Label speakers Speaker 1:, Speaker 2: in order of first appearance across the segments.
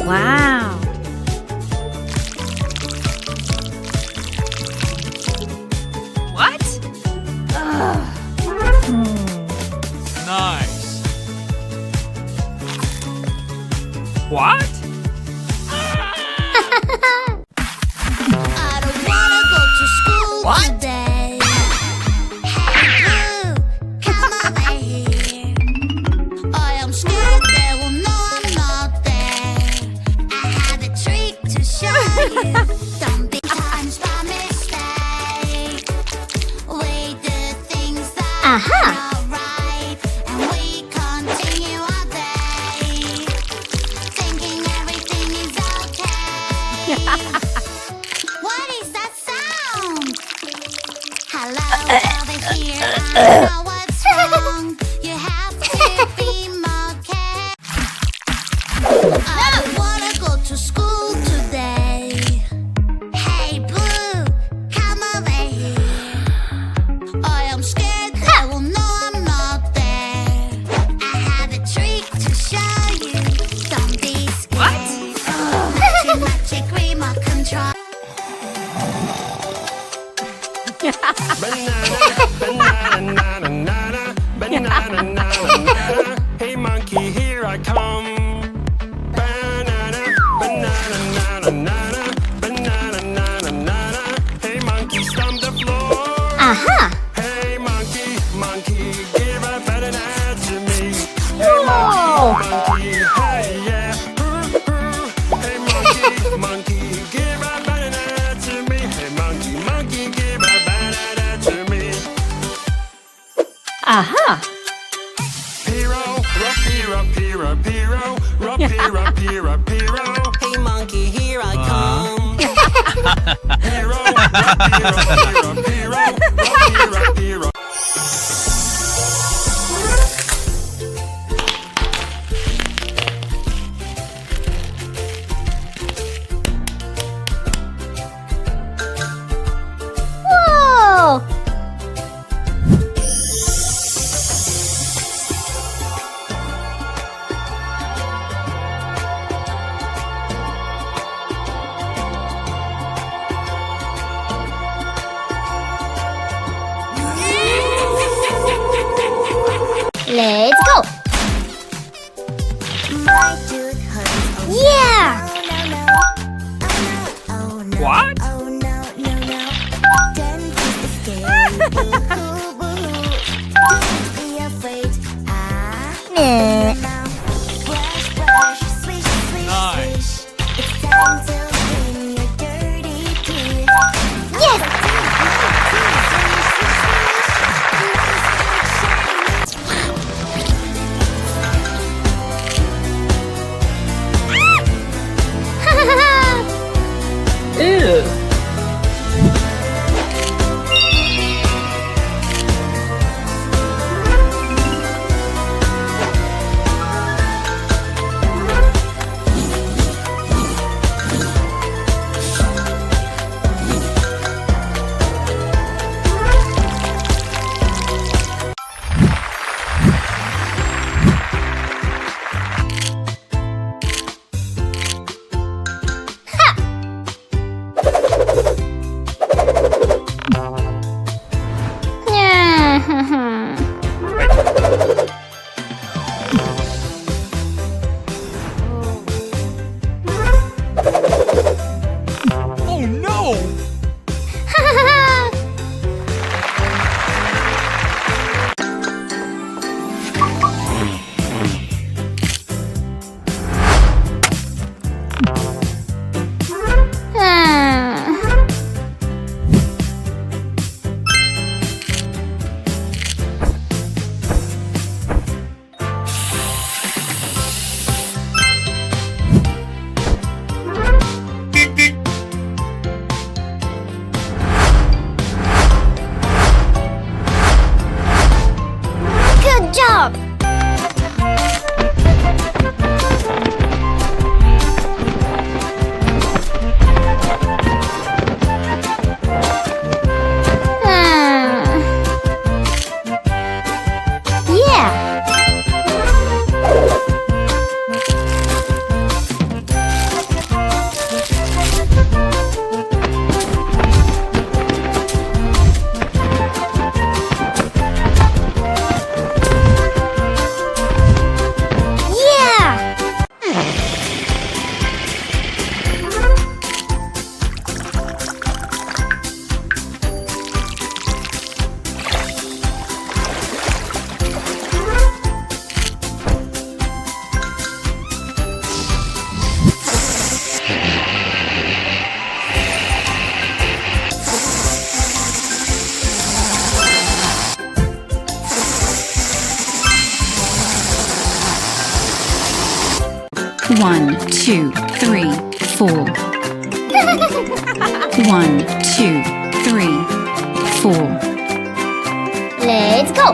Speaker 1: Wow.
Speaker 2: What?
Speaker 3: Nice. What?
Speaker 4: I don't wanna go to school
Speaker 2: What?
Speaker 4: today. Hey, Blue, come over here. I am scared they will know I'm not there. I have a trick to show you. Don't be times by mistake. We do things that are not right, and we continue our day, thinking everything is okay. What is that sound? Hello, over here. I know what's wrong. You have to be more careful. I don't wanna go to school today. Hey, Blue, come over here. I am scared they will know I'm not there. I have a trick to show you. Don't be scared. Magic, magic remote control.
Speaker 5: Hey monkey, here I come. Banana, banana, nana, nana, banana, nana, nana. Hey monkey, stomp the floor. Hey monkey, monkey, give a banana to me. Hey monkey, monkey, hey yeah. Hey monkey, monkey, give a banana to me. Hey monkey, monkey, give a banana to me. Piro, rapira, pira, piro, rapira, pira, piro. Hey monkey, here I come. Piro, rapira, pira, piro, rapira, piro.
Speaker 1: Whoa! Let's go!
Speaker 4: My tooth hurts.
Speaker 1: Yeah!
Speaker 4: Oh no.
Speaker 3: What?
Speaker 4: Oh no, no, no. Dentist is scary. Boo-hoo, boo-hoo. Don't be afraid.
Speaker 1: Nah.
Speaker 4: Now, brush, brush, swish, swish,
Speaker 3: Nice.
Speaker 4: swish. It's time to clean your dirty teeth.
Speaker 1: Yes!
Speaker 2: Ew.
Speaker 6: 1, 2, 3, 4. 1, 2, 3, 4.
Speaker 1: Let's go.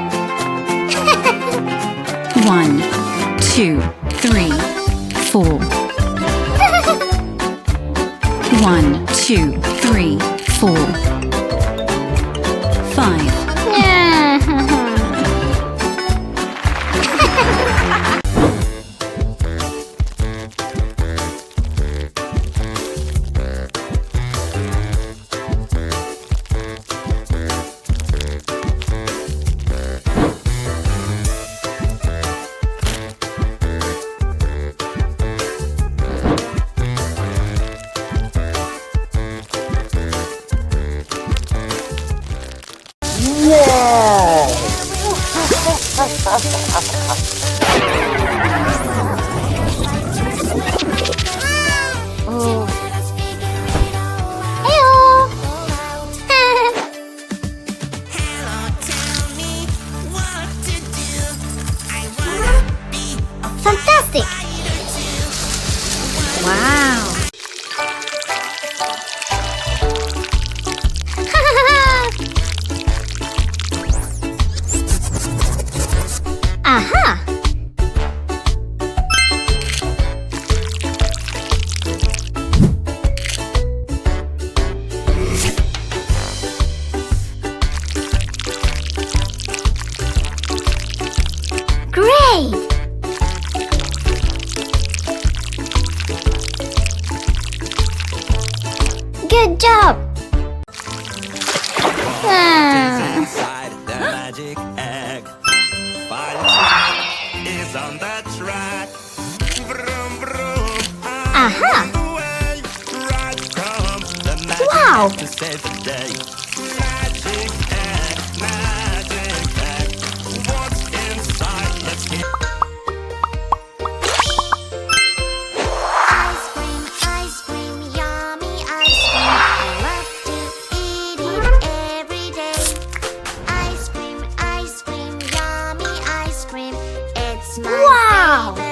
Speaker 6: 1, 2, 3, 4. 1, 2, 3, 4. 5.
Speaker 1: Fantastic! Wow! Aha! Great! Good job!
Speaker 5: Inside the magic egg. Fire is on the track. Vroom, vroom.
Speaker 1: Aha!
Speaker 5: Away. Right from the magic
Speaker 1: Wow!
Speaker 5: egg to save the day. Magic egg. What's inside? Let's get
Speaker 4: Ice cream, yummy ice cream. I love to eat it every day. Ice cream, yummy ice cream. It's my
Speaker 1: Wow!
Speaker 4: favorite